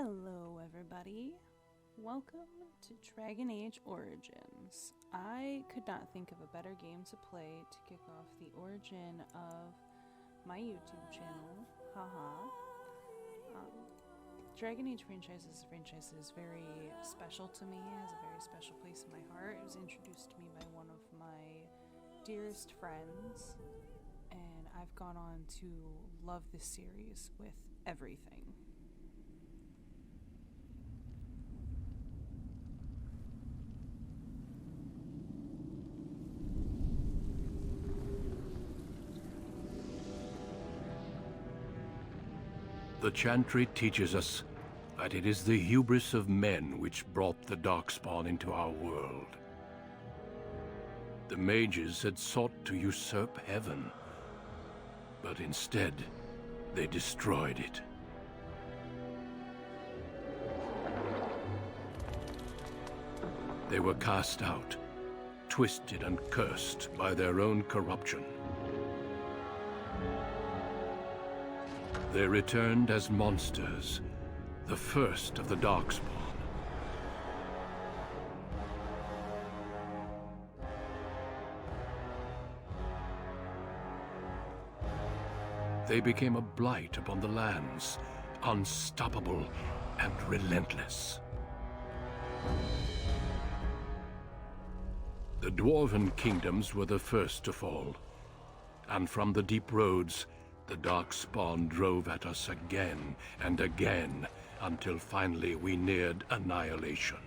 Hello everybody, welcome to Dragon Age Origins. I could not think of a better game to play to kick off the origin of my YouTube channel, haha. Dragon Age franchise is a franchise that is very special to me, it has a very special place in my heart. It was introduced to me by one of my dearest friends, and I've gone on to love this series with everything. The Chantry teaches us that it is the hubris of men which brought the Darkspawn into our world. The mages had sought to usurp heaven, but instead they destroyed it. They were cast out, twisted and cursed by their own corruption. They returned as monsters, the first of the Darkspawn. They became a blight upon the lands, unstoppable and relentless. The Dwarven kingdoms were the first to fall, and from the deep roads, the Darkspawn drove at us again and again, until finally we neared annihilation.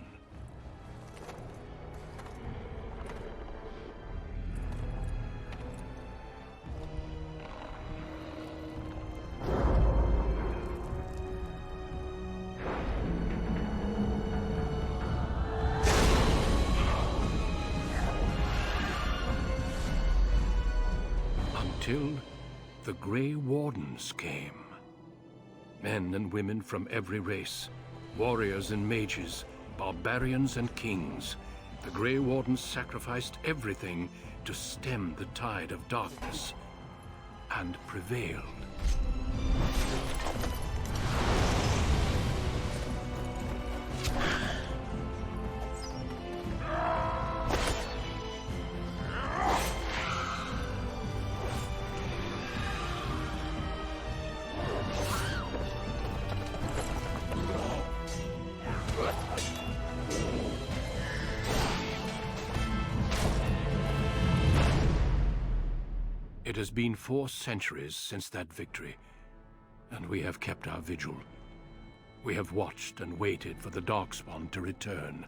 Until the Grey Wardens came. Men and women from every race, warriors and mages, barbarians and kings. The Grey Wardens sacrificed everything to stem the tide of darkness, and prevailed. It has been 4 centuries since that victory, and we have kept our vigil. We have watched and waited for the Darkspawn to return.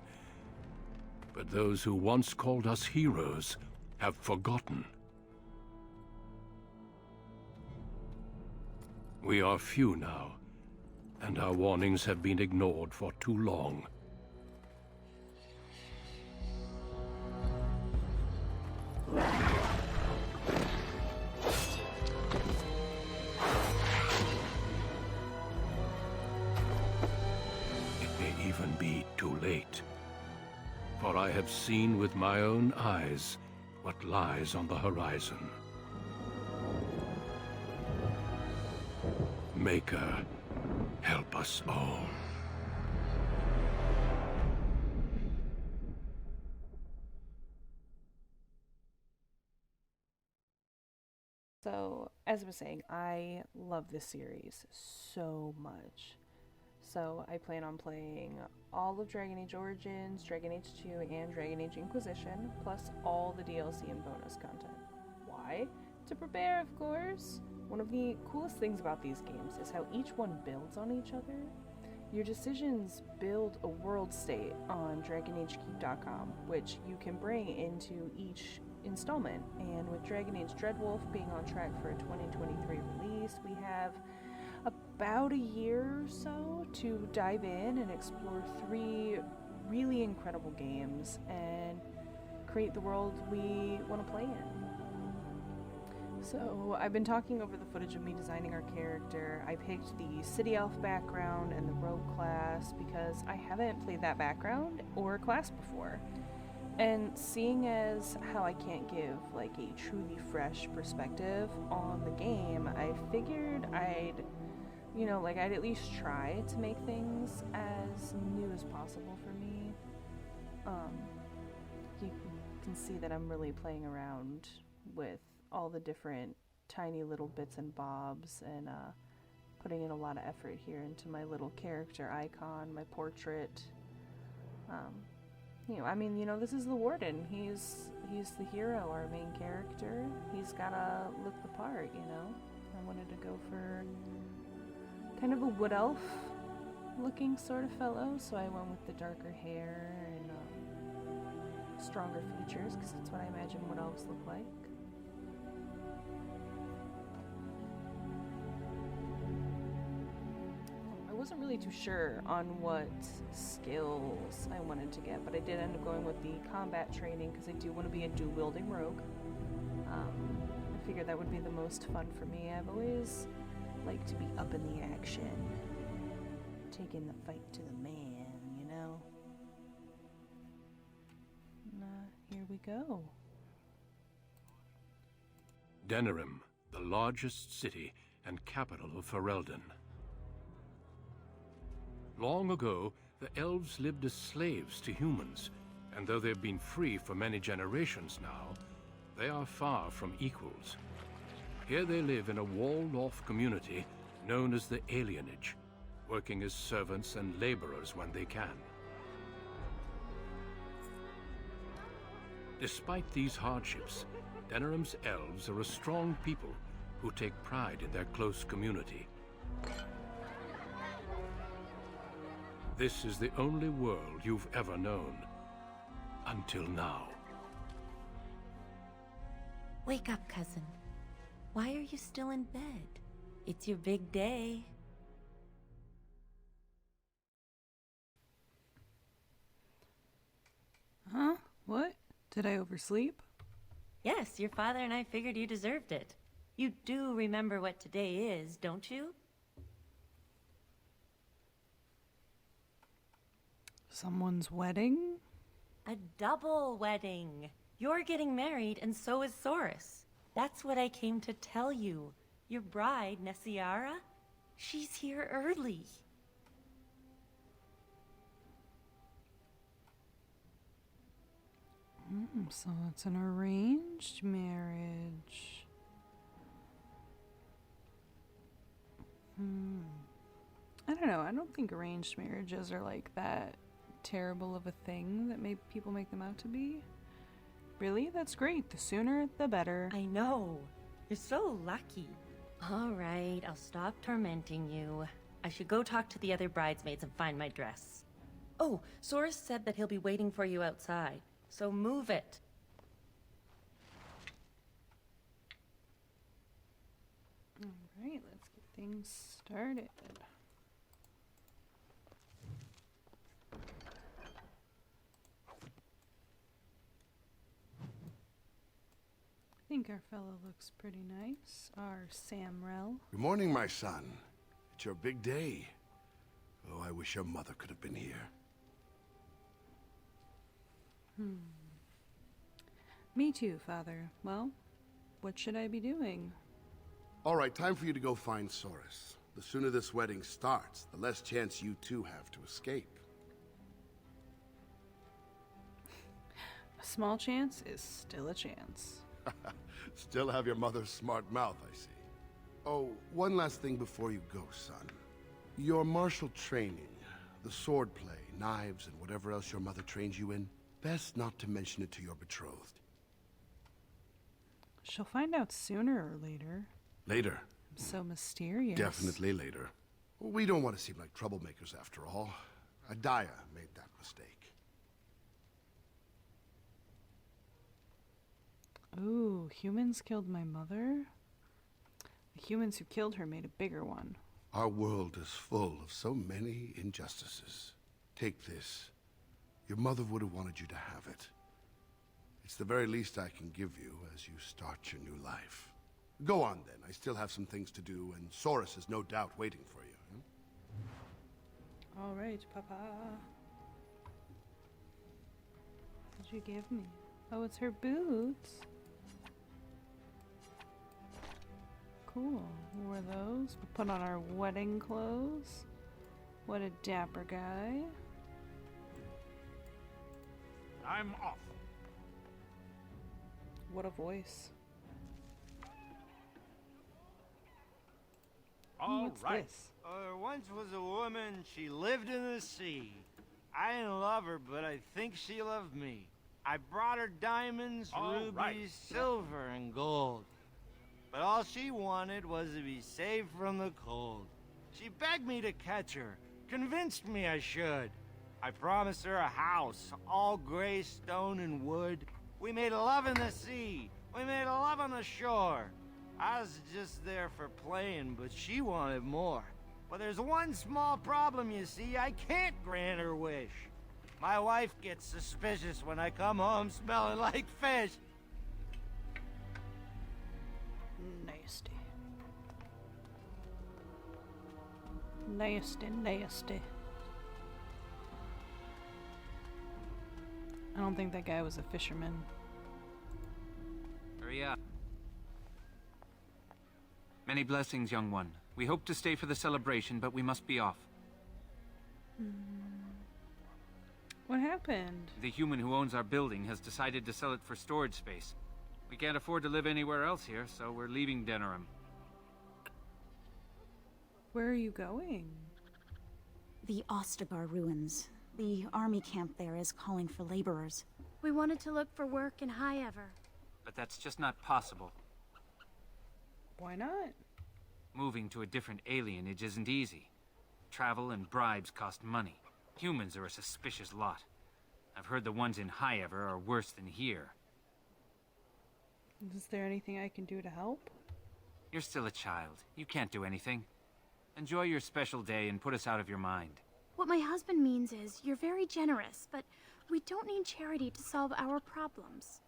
But those who once called us heroes have forgotten. We are few now, and our warnings have been ignored for too long. Even be too late. For I have seen with my own eyes what lies on the horizon. Maker, help us all. So, as I was saying, I love this series so much. So I plan on playing all of Dragon Age Origins, Dragon Age 2, and Dragon Age Inquisition, plus all the DLC and bonus content. Why? To prepare, of course. One of the coolest things about these games is how each one builds on each other. Your decisions build a world state on DragonAgeKeep.com, which you can bring into each installment. And with Dragon Age Dreadwolf being on track for a 2023 release, we have about a year or so to dive in and explore 3 really incredible games and create the world we want to play in. So I've been talking over the footage of me designing our character. I picked the City Elf background and the Rogue class because I haven't played that background or class before. And seeing as how I can't give like a truly fresh perspective on the game, I figured I'd you know, like I'd at least try to make things as new as possible for me. You can see that I'm really playing around with all the different tiny little bits and bobs, and putting in a lot of effort here into my little character icon, my portrait. You know, I mean, you know, this is the warden. He's the hero, our main character. He's gotta look the part, you know. I wanted to go for kind of a wood elf looking sort of fellow, so I went with the darker hair and stronger features, because that's what I imagine wood elves look like. I wasn't really too sure on what skills I wanted to get, but I did end up going with the combat training because I do want to be a dual-wielding rogue. I figured that would be the most fun for me. I've always liked to be up in the action, taking the fight to the man, you know? Here we go. Denerim, the largest city and capital of Ferelden. Long ago, the elves lived as slaves to humans, and though they've been free for many generations now, they are far from equals. Here they live in a walled-off community known as the Alienage, working as servants and laborers when they can. Despite these hardships, Denerim's elves are a strong people who take pride in their close community. This is the only world you've ever known. Until now. Wake up, cousin. Why are you still in bed? It's your big day. Huh? What? Did I oversleep? Yes, your father and I figured you deserved it. You do remember what today is, don't you? Someone's wedding? A double wedding. You're getting married, and so is Soris. That's what I came to tell you. Your bride, Nessiara, she's here early. So it's an arranged marriage. I don't know. I don't think arranged marriages are like that terrible of a thing that people make them out to be. Really? That's great. The sooner, the better. I know. You're so lucky. All right, I'll stop tormenting you. I should go talk to the other bridesmaids and find my dress. Oh, Soris said that he'll be waiting for you outside, so move it. All right, let's get things started. I think our fellow looks pretty nice. Our Samrel. Good morning, my son. It's your big day. Oh, I wish your mother could have been here. Me too, Father. Well, what should I be doing? All right, time for you to go find Soris. The sooner this wedding starts, the less chance you two have to escape. A small chance is still a chance. Still have your mother's smart mouth, I see. Oh, one last thing before you go, son. Your martial training, the sword play, knives, and whatever else your mother trains you in, best not to mention it to your betrothed. She'll find out sooner or later. Later. I'm so mysterious. Definitely later. We don't want to seem like troublemakers after all. Adaya made that mistake. Ooh, humans killed my mother? The humans who killed her made a bigger one. Our world is full of so many injustices. Take this. Your mother would have wanted you to have it. It's the very least I can give you as you start your new life. Go on then. I still have some things to do, and Soris is no doubt waiting for you. All right, Papa. What'd you give me? Oh, it's her boots. cool. We'll wear those. We'll put on our wedding clothes. What a dapper guy. I'm off. What a voice. All What's right. this? Once was a woman, she lived in the sea. I didn't love her, but I think she loved me. I brought her diamonds, rubies, right. silver, and gold. But all she wanted was to be saved from the cold. She begged me to catch her, convinced me I should. I promised her a house, all gray stone and wood. We made love in the sea. We made love on the shore. I was just there for playing, but she wanted more. Well, there's one small problem, you see. I can't grant her wish. My wife gets suspicious when I come home smelling like fish. Nasty. Nasty, nasty. I don't think that guy was a fisherman. Hurry up. Many blessings, young one. We hope to stay for the celebration, but we must be off. What happened? The human who owns our building has decided to sell it for storage space. We can't afford to live anywhere else here, so we're leaving Denerim. Where are you going? The Ostagar ruins. The army camp there is calling for laborers. We wanted to look for work in High Ever. But that's just not possible. Why not? Moving to a different alienage isn't easy. Travel and bribes cost money. Humans are a suspicious lot. I've heard the ones in High Ever are worse than here. Is there anything I can do to help? You're still a child. You can't do anything. Enjoy your special day and put us out of your mind. What my husband means is, you're very generous, but we don't need charity to solve our problems.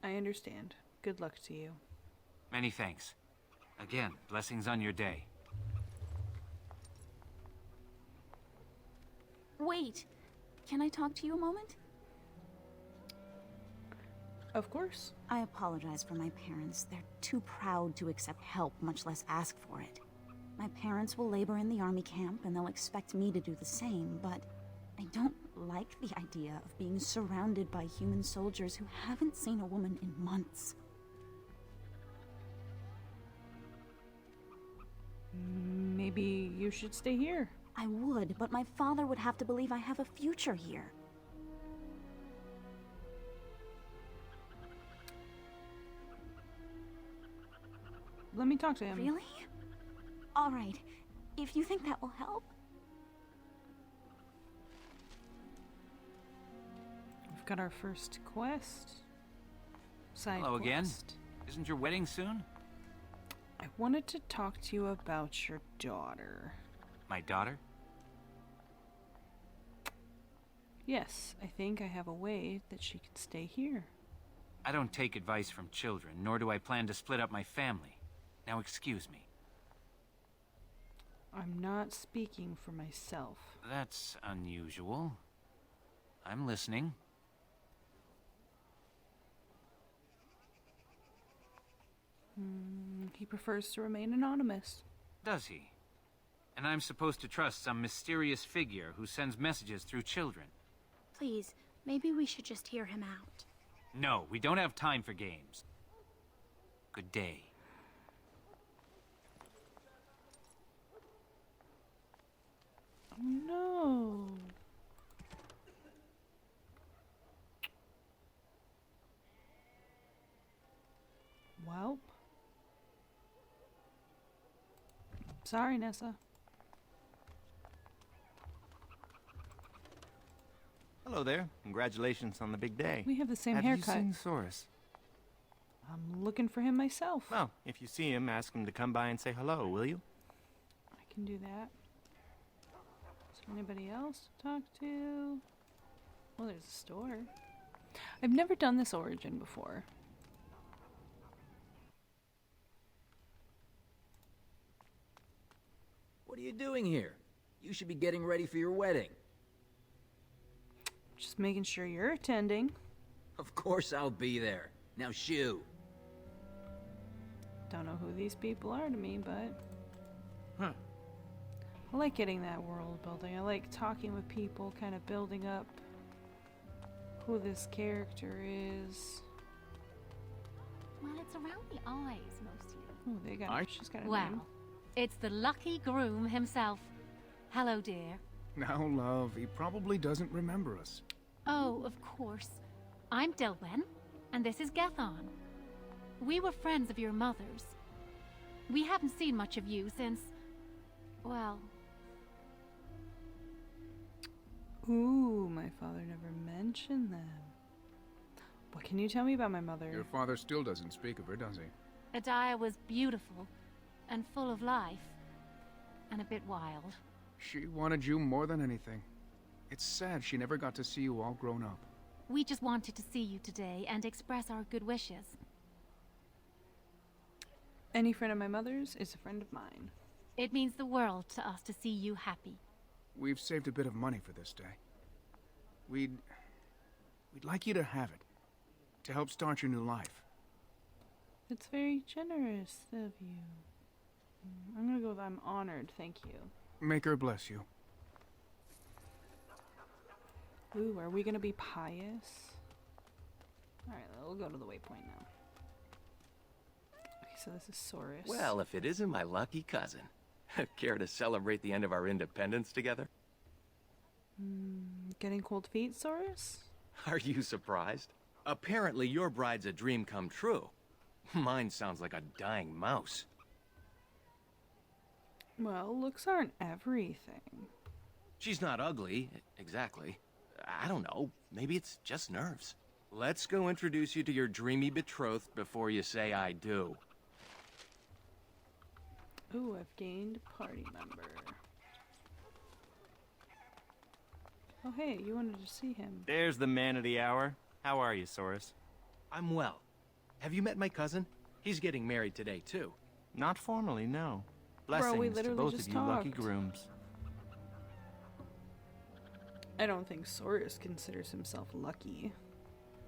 I understand. Good luck to you. Many thanks. Again, blessings on your day. Wait! Can I talk to you a moment? Of course. I apologize for my parents. They're too proud to accept help, much less ask for it. My parents will labor in the army camp, and they'll expect me to do the same, but I don't like the idea of being surrounded by human soldiers who haven't seen a woman in months. Maybe you should stay here. I would, but my father would have to believe I have a future here. Let me talk to him. Really? All right. If you think that will help. We've got our first quest. Side Hello again. quest. Isn't your wedding soon? I wanted to talk to you about your daughter. My daughter? Yes, I think I have a way that she can stay here. I don't take advice from children, nor do I plan to split up my family. Now excuse me. I'm not speaking for myself. That's unusual. I'm listening. He prefers to remain anonymous. Does he? And I'm supposed to trust some mysterious figure who sends messages through children. Please, maybe we should just hear him out. No, we don't have time for games. Good day. Oh no. Well. Sorry, Nessa. Hello there. Congratulations on the big day. We have the same Have haircut. you seen Soros? I'm looking for him myself. Well, if you see him, ask him to come by and say hello, will you? I can do that. Is there anybody else to talk to? Well, there's a store. I've never done this origin before. What are you doing here? You should be getting ready for your wedding. Just making sure you're attending. Of course I'll be there. Now shoo. Don't know who these people are to me, but Huh. I like getting that world building. I like talking with people, kind of building up who this character is. Well, it's around the eyes, mostly. Oh, they got she's got a name. Well, it's the lucky groom himself. Hello, dear. Now, love, he probably doesn't remember us. Oh, of course. I'm Dilwen, and this is Gethon. We were friends of your mother's. We haven't seen much of you since... well... Ooh, my father never mentioned them. What can you tell me about my mother? Your father still doesn't speak of her, does he? Adaya was beautiful, and full of life, and a bit wild. She wanted you more than anything. It's sad she never got to see you all grown up. We just wanted to see you today and express our good wishes. Any friend of my mother's is a friend of mine. It means the world to us to see you happy. We've saved a bit of money for this day. We'd like you to have it, to help start your new life. It's very generous of you. I'm gonna go with I'm honored, thank you. Make her bless you. Ooh, are we gonna be pious? Alright, we'll go to the waypoint now. Okay, so this is Saurus. Well, if it isn't my lucky cousin. Care to celebrate the end of our independence together? Getting cold feet, Saurus? Are you surprised? Apparently your bride's a dream come true. Mine sounds like a dying mouse. Well, looks aren't everything. She's not ugly, exactly. I don't know, maybe it's just nerves. Let's go introduce you to your dreamy betrothed before you say I do. Ooh, I've gained party member. Oh hey, you wanted to see him. There's the man of the hour. How are you, Saurus? I'm well. Have you met my cousin? He's getting married today, too. Not formally, no. Bro, we Blessings to literally both just of you lucky talked. grooms. I don't think Saurus considers himself lucky.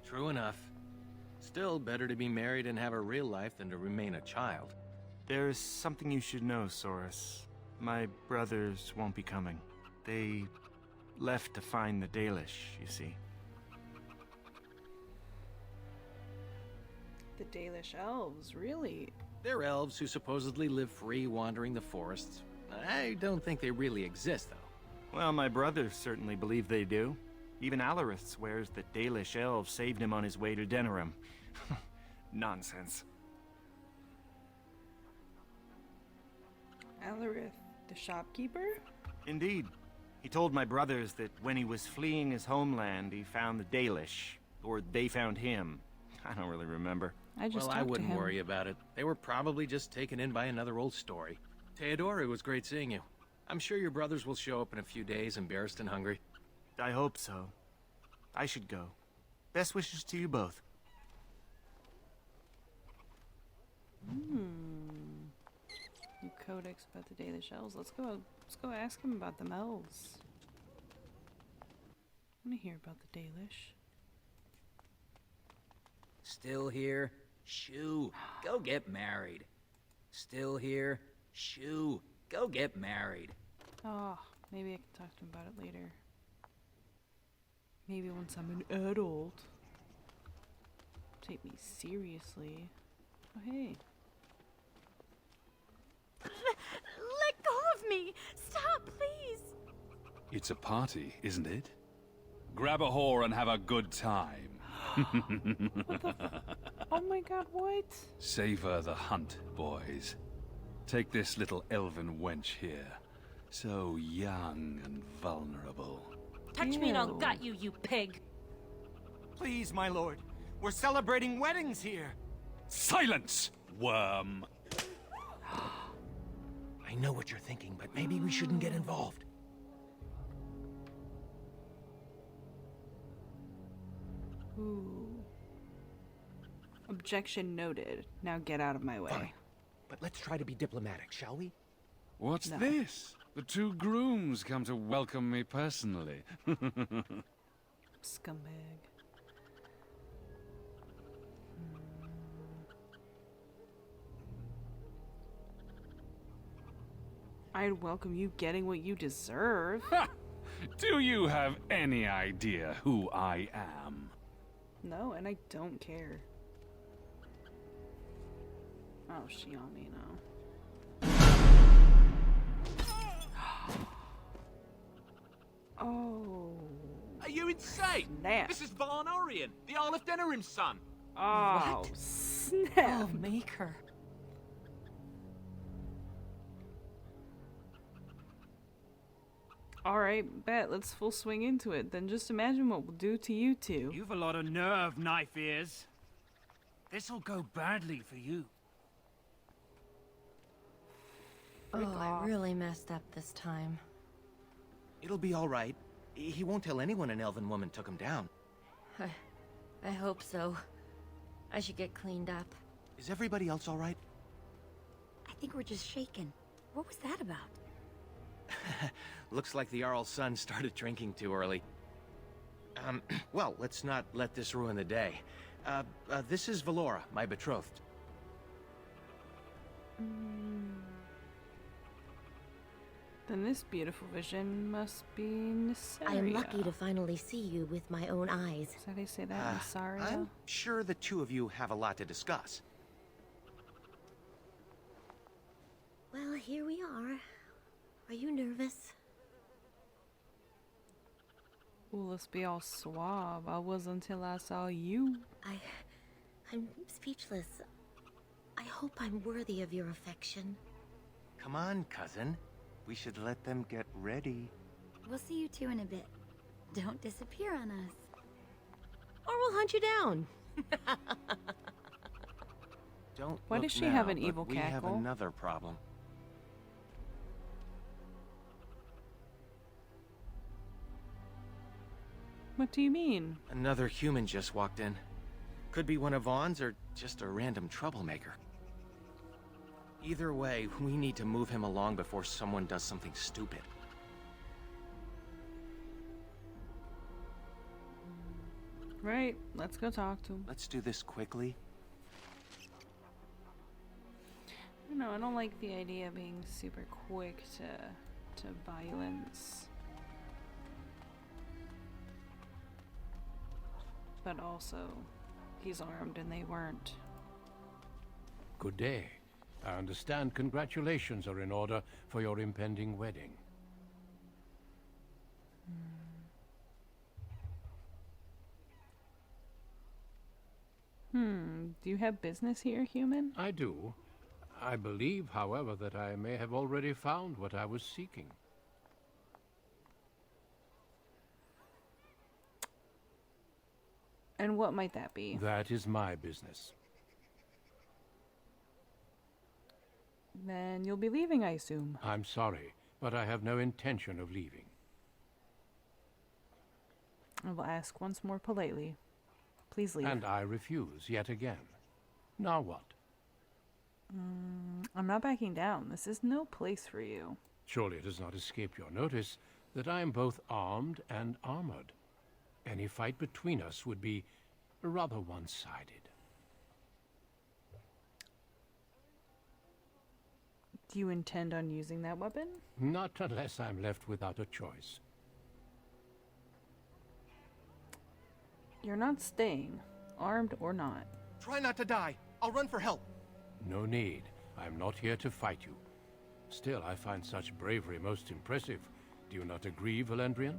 True enough. Still, better to be married and have a real life than to remain a child. There's something you should know, Saurus. My brothers won't be coming. They left to find the Dalish, you see. The Dalish elves, really? They're elves who supposedly live free wandering the forests. I don't think they really exist, though. Well, my brothers certainly believe they do. Even Alarith swears that Dalish elves saved him on his way to Denerim. Nonsense. Alarith, the shopkeeper? Indeed. He told my brothers that when he was fleeing his homeland, he found the Dalish. Or they found him. I don't really remember. I just Well, I talked to wouldn't him. worry about it. They were probably just taken in by another old story. Theodore, it was great seeing you. I'm sure your brothers will show up in a few days, embarrassed and hungry. I hope so. I should go. Best wishes to you both. New codex about the Dalish elves. Let's go ask him about them elves. I want to hear about the Dalish. Still here? Shoo. Go get married. Still here? Shoo. Go get married. Oh, maybe I can talk to him about it later. Maybe once I'm an adult. Take me seriously. Oh, hey. Let go of me! Stop, please! It's a party, isn't it? Grab a whore and have a good time. Oh my god, what? Savor the hunt, boys. Take this little elven wench here. So young and vulnerable. Touch me and I'll Ew. gut you, you pig. Please, my lord. We're celebrating weddings here. Silence, worm! I know what you're thinking, but maybe we shouldn't get involved. Ooh. Objection noted. Now get out of my way. Fine. But let's try to be diplomatic, shall we? What's No. this? The two grooms come to welcome me personally. Scumbag. I'd welcome you getting what you deserve. Ha! Do you have any idea who I am? No, and I don't care. Oh, she on me now. Oh. Are you insane? Snap. This is Von Orion, the Earl of Denerim's son. Oh, What? snap. Oh, Maker. Alright, bet. Let's full swing into it. Then just imagine what we'll do to you two. You've a lot of nerve, Knife Ears. This'll go badly for you. Oh, I really messed up this time. It'll be all right. He won't tell anyone an elven woman took him down. I hope so. I should get cleaned up. Is everybody else all right? I think we're just shaken. What was that about? Looks like the Jarl's son started drinking too early. Well, let's not let this ruin the day. This is Valora, my betrothed. Then this beautiful vision must be Nissaria. I am lucky to finally see you with my own eyes. Is that how they say that? Nissaria? I'm sure the two of you have a lot to discuss. Well, here we are. Are you nervous? Ooh, let's be all suave. I was until I saw you. I'm speechless. I hope I'm worthy of your affection. Come on, cousin. We should let them get ready. We'll see you two in a bit. Don't disappear on us. Or we'll hunt you down. Don't Why look does she now, have an but evil we have cackle? another problem. What do you mean? Another human just walked in. Could be one of Vaughn's or just a random troublemaker. Either way, we need to move him along before someone does something stupid. Right, let's go talk to him. Let's do this quickly. No, I don't like the idea of being super quick to violence. But also, he's armed and they weren't. Good day. I understand congratulations are in order for your impending wedding. Do you have business here, human? I do. I believe, however, that I may have already found what I was seeking. And what might that be? That is my business. Then you'll be leaving, I assume. I'm sorry, but I have no intention of leaving. I will ask once more politely. Please leave. And I refuse yet again. Now what? I'm not backing down. This is no place for you. Surely it has not escaped your notice that I am both armed and armored. Any fight between us would be rather one-sided. Do you intend on using that weapon? Not unless I'm left without a choice. You're not staying, armed or not. Try not to die. I'll run for help. No need. I'm not here to fight you. Still, I find such bravery most impressive. Do you not agree, Valendrian?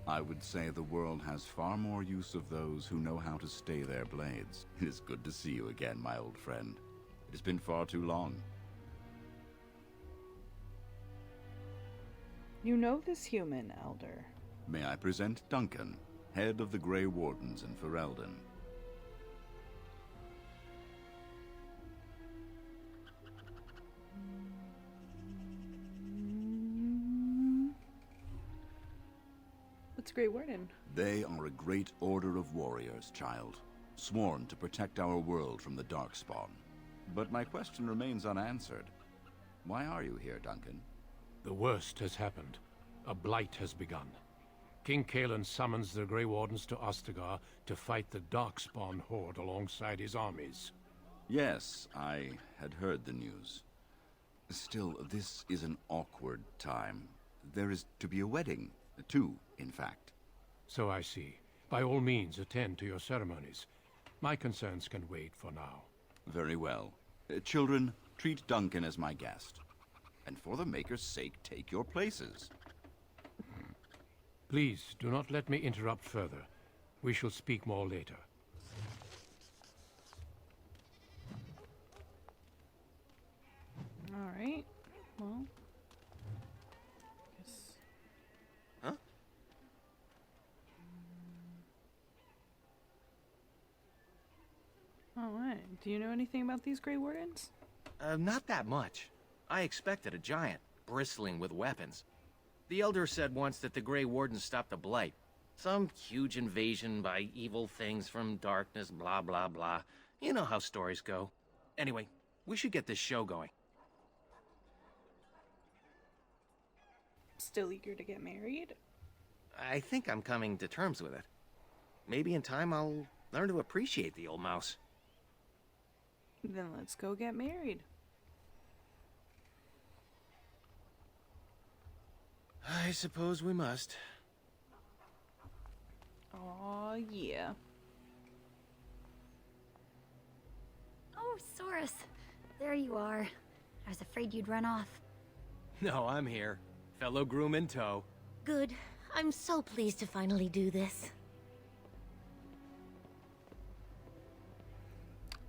I would say the world has far more use of those who know how to stay their blades. It is good to see you again, my old friend. It has been far too long. You know this human, Elder. May I present Duncan, head of the Grey Wardens in Ferelden. What's Grey Warden? They are a great order of warriors, child, sworn to protect our world from the Darkspawn. But my question remains unanswered. Why are you here, Duncan? The worst has happened. A blight has begun. King Cailan summons the Grey Wardens to Ostagar to fight the Darkspawn horde alongside his armies. Yes, I had heard the news. Still, this is an awkward time. There is to be a wedding. Two, in fact. So I see. By all means, attend to your ceremonies. My concerns can wait for now. Very well. Children, treat Duncan as my guest. And for the Maker's sake, take your places. Please, do not let me interrupt further. We shall speak more later. Alright. Well. Guess. Huh? Alright. Do you know anything about these Grey Wardens? Not that much. I expected a giant, bristling with weapons. The Elder said once that the Grey Wardens stopped the Blight. Some huge invasion by evil things from darkness, blah, blah, blah. You know how stories go. Anyway, we should get this show going. Still eager to get married? I think I'm coming to terms with it. Maybe in time I'll learn to appreciate the old mouse. Then let's go get married. I suppose we must. Aw, yeah. Oh, Soros. There you are. I was afraid you'd run off. No, I'm here. Fellow groom in tow. Good. I'm so pleased to finally do this.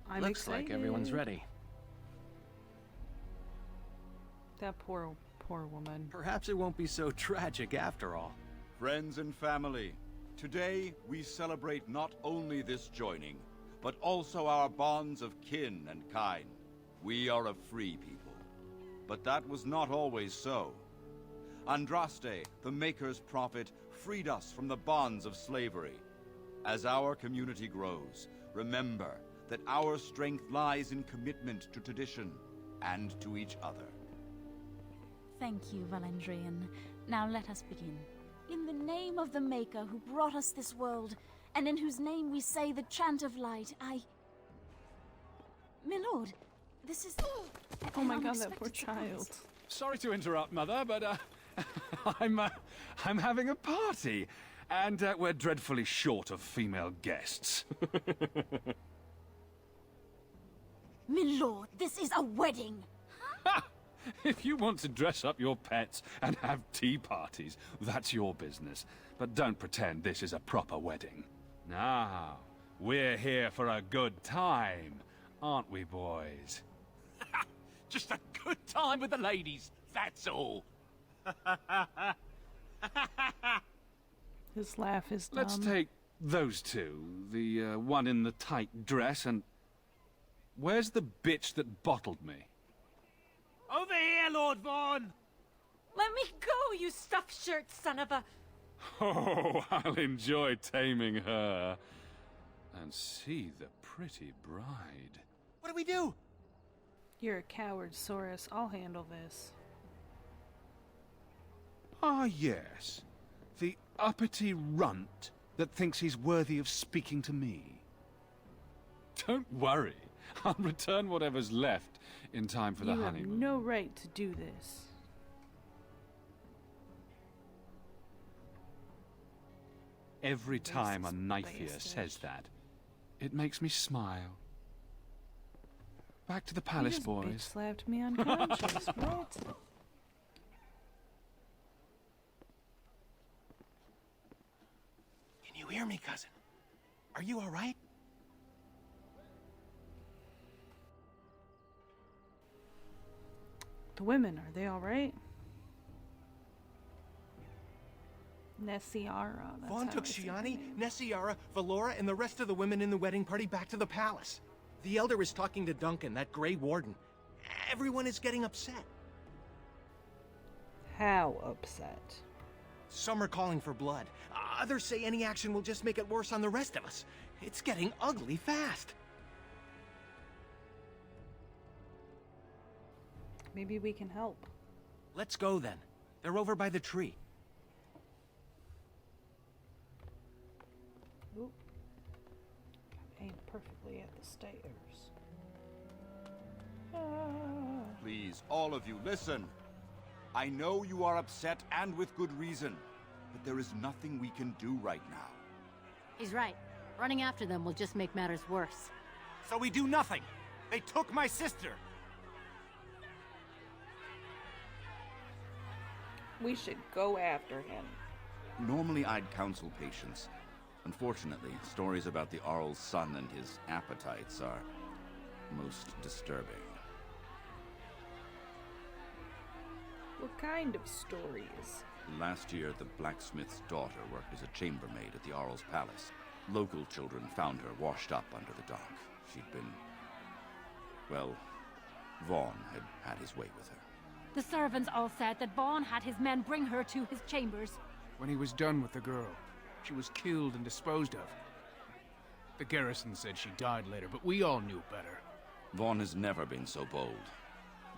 I'm Looks excited. like everyone's ready. That poor woman. Perhaps it won't be so tragic after all. Friends and family, today we celebrate not only this joining, but also our bonds of kin and kind. We are a free people. But that was not always so. Andraste, the Maker's prophet, freed us from the bonds of slavery. As our community grows, remember that our strength lies in commitment to tradition and to each other. Thank you, Valandrian. Now let us begin. In the name of the Maker who brought us this world, and in whose name we say the chant of light, Milord, this is... Oh my god, that poor child. Sorry to interrupt, Mother, but I'm having a party, and we're dreadfully short of female guests. Milord, this is a wedding! If you want to dress up your pets and have tea parties, that's your business. But don't pretend this is a proper wedding. Now, we're here for a good time, aren't we, boys? Just a good time with the ladies, that's all. His laugh is dumb. Let's take those two. The one in the tight dress and... Where's the bitch that bottled me? Over here, Lord Vaughn! Let me go, you stuffed shirt son of a... Oh, I'll enjoy taming her. And see the pretty bride. What do we do? You're a coward, Soros. I'll handle this. Ah, yes. The uppity runt that thinks he's worthy of speaking to me. Don't worry. I'll return whatever's left in time for the You have honeymoon. no right to do this. Every time a Racist knife-ear bastard. says that, it makes me smile. Back to the You palace, just boys. bitch slapped me unconscious. What? Can you hear me, cousin? Are you all right? The women, are they alright? Nessiara. that's Vaughn how took I say her Shiani, name. Nessiara, Valora, and the rest of the women in the wedding party back to the palace. The Elder is talking to Duncan, that Grey Warden. Everyone is getting upset. How upset? Some are calling for blood. Others say any action will just make it worse on the rest of us. It's getting ugly fast. Maybe we can help. Let's go then. They're over by the tree. Oop. Aimed perfectly at the stairs. Ah. Please, all of you, listen. I know you are upset and with good reason, but there is nothing we can do right now. He's right. Running after them will just make matters worse. So we do nothing. They took my sister. We should go after him. Normally I'd counsel patience. Unfortunately, stories about the Arl's son and his appetites are most disturbing. What kind of stories? Last year, the blacksmith's daughter worked as a chambermaid at the Arl's palace. Local children found her washed up under the dock. She'd been... well, Vaughn had had his way with her. The servants all said that Vaughn had his men bring her to his chambers. When he was done with the girl, she was killed and disposed of. The garrison said she died later, but we all knew better. Vaughn has never been so bold.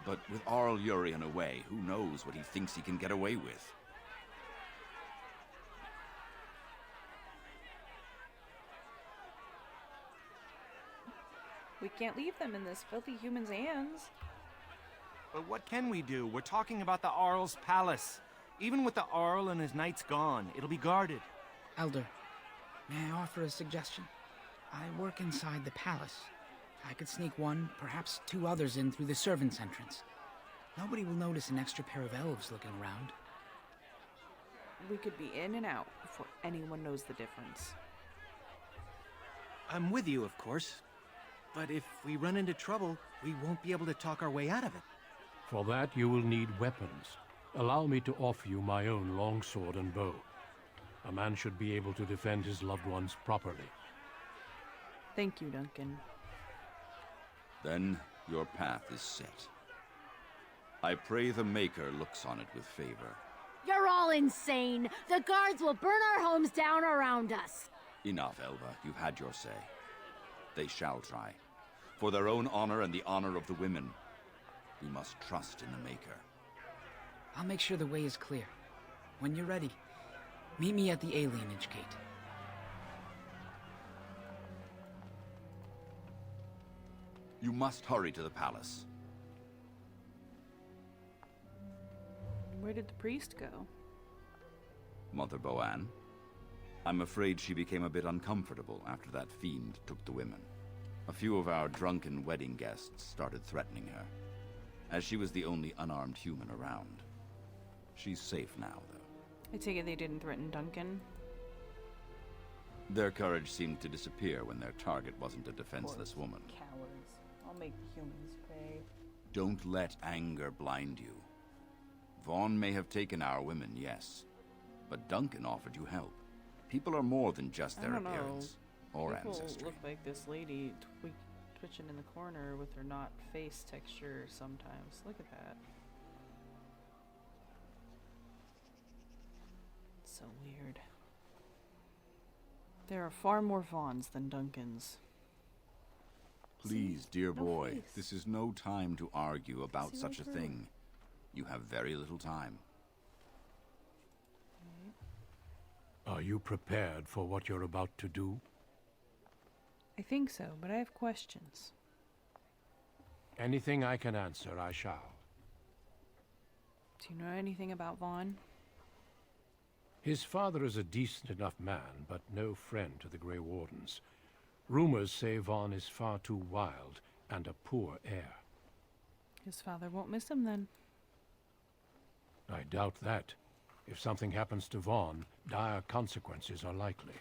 But with Arl Urian away, who knows what he thinks he can get away with? We can't leave them in this filthy human's hands. But what can we do? We're talking about the Arl's palace. Even with the Arl and his knights gone, it'll be guarded. Elder, may I offer a suggestion? I work inside the palace. I could sneak one, perhaps two others in through the servants' entrance. Nobody will notice an extra pair of elves looking around. We could be in and out before anyone knows the difference. I'm with you, of course. But if we run into trouble, we won't be able to talk our way out of it. For that, you will need weapons. Allow me to offer you my own longsword and bow. A man should be able to defend his loved ones properly. Thank you, Duncan. Then your path is set. I pray the Maker looks on it with favor. You're all insane! The guards will burn our homes down around us! Enough, Elva. You've had your say. They shall try. For their own honor and the honor of the women, we must trust in the Maker. I'll make sure the way is clear. When you're ready, meet me at the alienage gate. You must hurry to the palace. Where did the priest go? Mother Boanne. I'm afraid she became a bit uncomfortable after that fiend took the women. A few of our drunken wedding guests started threatening her, as she was the only unarmed human around. She's safe now, though. I take it they didn't threaten Duncan? Their courage seemed to disappear when their target wasn't a defenseless woman. Cowards. I'll make the humans pay. Don't let anger blind you. Vaughn may have taken our women, yes, but Duncan offered you help. People are more than just their appearance or ancestry. People look like this lady twitching in the corner with her not face texture sometimes. Look at that. So weird. There are far more Vaughns than Duncans. Please, dear boy, face. this is no time to argue about See such a right through thing. You have very little time. Are you prepared for what you're about to do? I think so, but I have questions. Anything I can answer, I shall. Do you know anything about Vaughn? His father is a decent enough man, but no friend to the Grey Wardens. Rumors say Vaughn is far too wild and a poor heir. His father won't miss him then. I doubt that. If something happens to Vaughn, dire consequences are likely.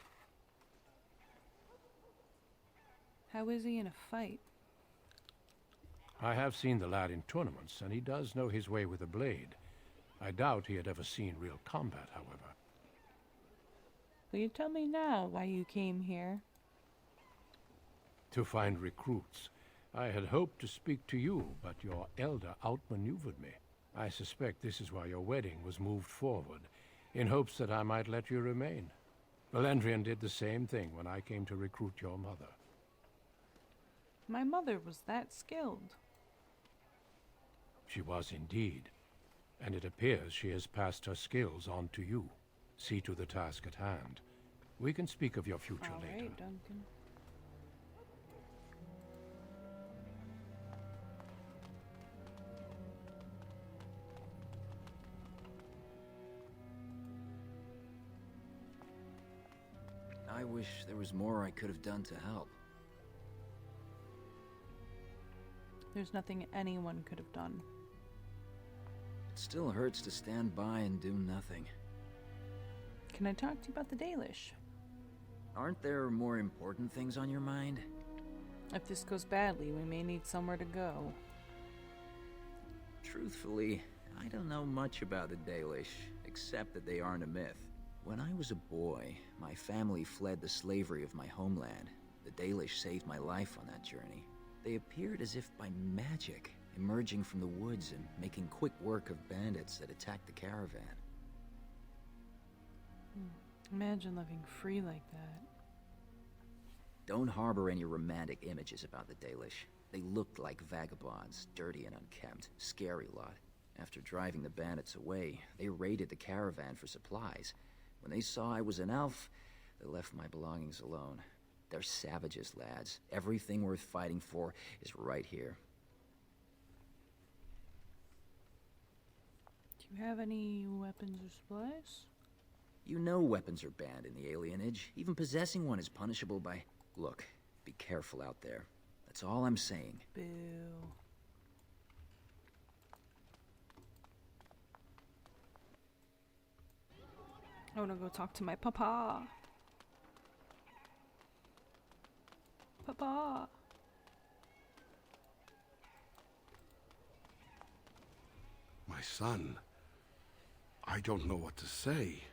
How is he in a fight? I have seen the lad in tournaments, and he does know his way with a blade. I doubt he had ever seen real combat, however. Will you tell me now why you came here? To find recruits. I had hoped to speak to you, but your elder outmaneuvered me. I suspect this is why your wedding was moved forward, in hopes that I might let you remain. Valendrian did the same thing when I came to recruit your mother. My mother was that skilled. She was indeed, and it appears she has passed her skills on to you. See to the task at hand. We can speak of your future later. All right, Duncan. I wish there was more I could have done to help. There's nothing anyone could have done. It still hurts to stand by and do nothing. Can I talk to you about the Dalish? Aren't there more important things on your mind? If this goes badly, we may need somewhere to go. Truthfully, I don't know much about the Dalish, except that they aren't a myth. When I was a boy, my family fled the slavery of my homeland. The Dalish saved my life on that journey. They appeared as if by magic, emerging from the woods and making quick work of bandits that attacked the caravan. Imagine living free like that. Don't harbor any romantic images about the Dalish. They looked like vagabonds, dirty and unkempt, scary lot. After driving the bandits away, they raided the caravan for supplies. When they saw I was an elf, they left my belongings alone. They're savages, lads. Everything worth fighting for is right here. Do you have any weapons or supplies? You know weapons are banned in the alienage. Even possessing one is punishable by... Look, be careful out there. That's all I'm saying. Boo. I want to go talk to my papa. Papa. My son, I don't know what to say.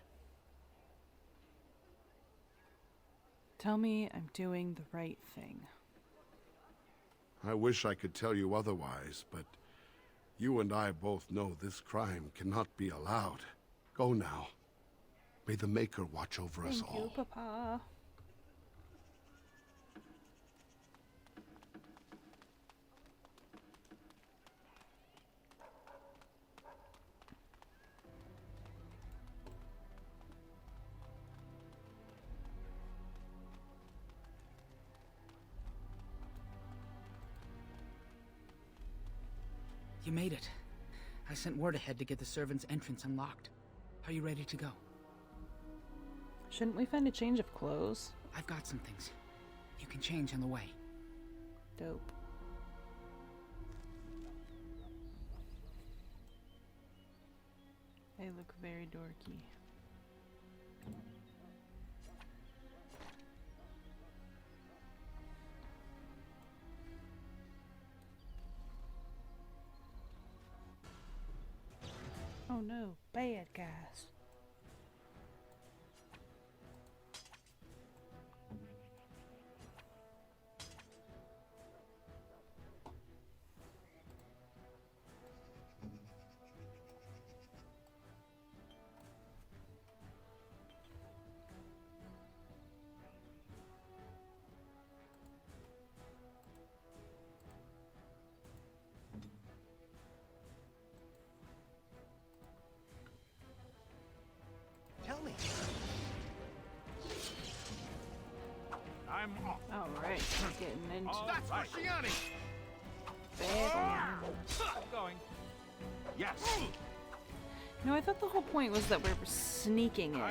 Tell me I'm doing the right thing. I wish I could tell you otherwise, but you and I both know this crime cannot be allowed. Go now. May the Maker watch over us all. Thank you, Papa. You made it. I sent word ahead to get the servants' entrance unlocked. Are you ready to go? Shouldn't we find a change of clothes? I've got some things. You can change on the way. Dope. They look very dorky. Oh no, bad guys. Tell me. I'm off. Alright, we're getting into That's right. bad I'm going. Yes. No, I thought the whole point was that we were sneaking in.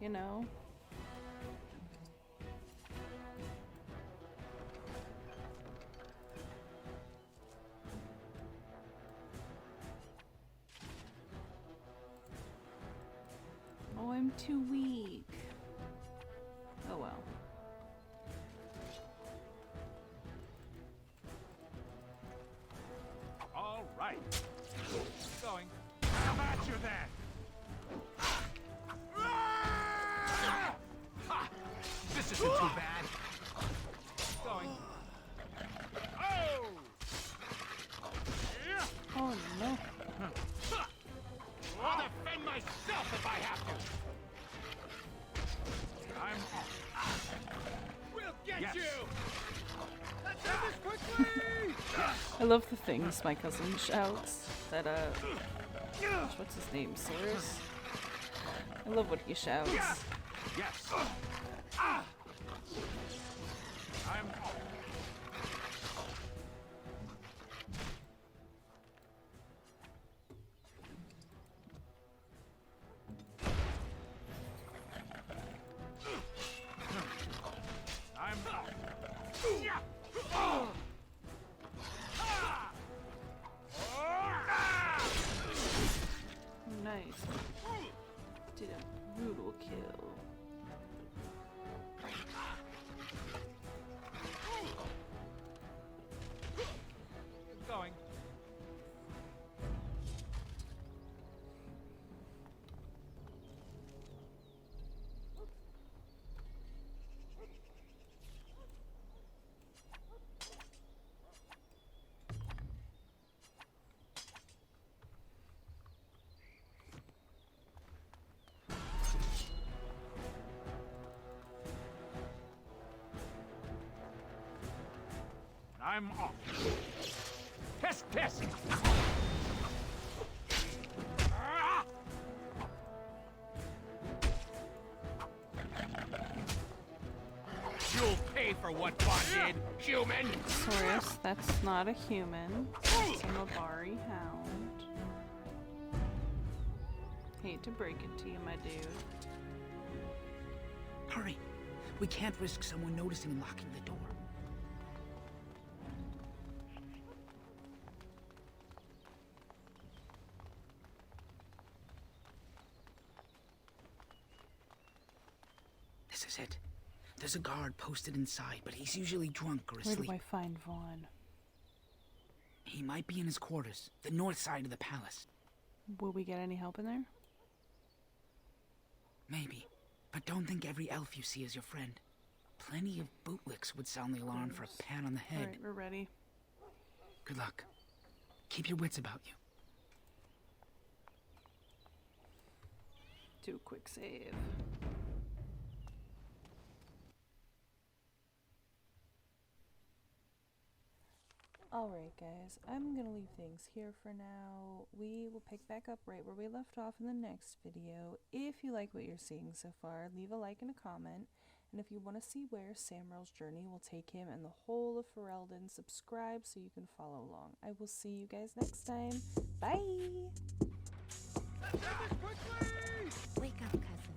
You know? Oh, I'm too weak. Oh well. All right. Going. Come at you then. Ha! This isn't too bad. Going. Oh! Oh no. I'll defend myself if I have to. I'm off. We'll get you. Let's do this quickly. I love the things my cousin shouts. That gosh, what's his name? Soros? I love what he shouts. Yes. I'm off. I'm off. Piss, piss! You'll pay for what Bot did, human! Saurus, that's not a human. It's a Mabari hound. Hate to break it to you, my dude. Hurry. We can't risk someone noticing and locking the door. This is it. There's a guard posted inside, but he's usually drunk or asleep. Where do I find Vaughn? He might be in his quarters, the north side of the palace. Will we get any help in there? Maybe. But don't think every elf you see is your friend. Plenty of bootlicks would sound the alarm for a pat on the head. Alright, we're ready. Good luck. Keep your wits about you. Do a quick save. Alright guys, I'm gonna leave things here for now. We will pick back up right where we left off in the next video. If you like what you're seeing so far, leave a like and a comment. And if you want to see where Samrel's journey will take him and the whole of Ferelden, subscribe so you can follow along. I will see you guys next time. Bye! Wake up, cousin.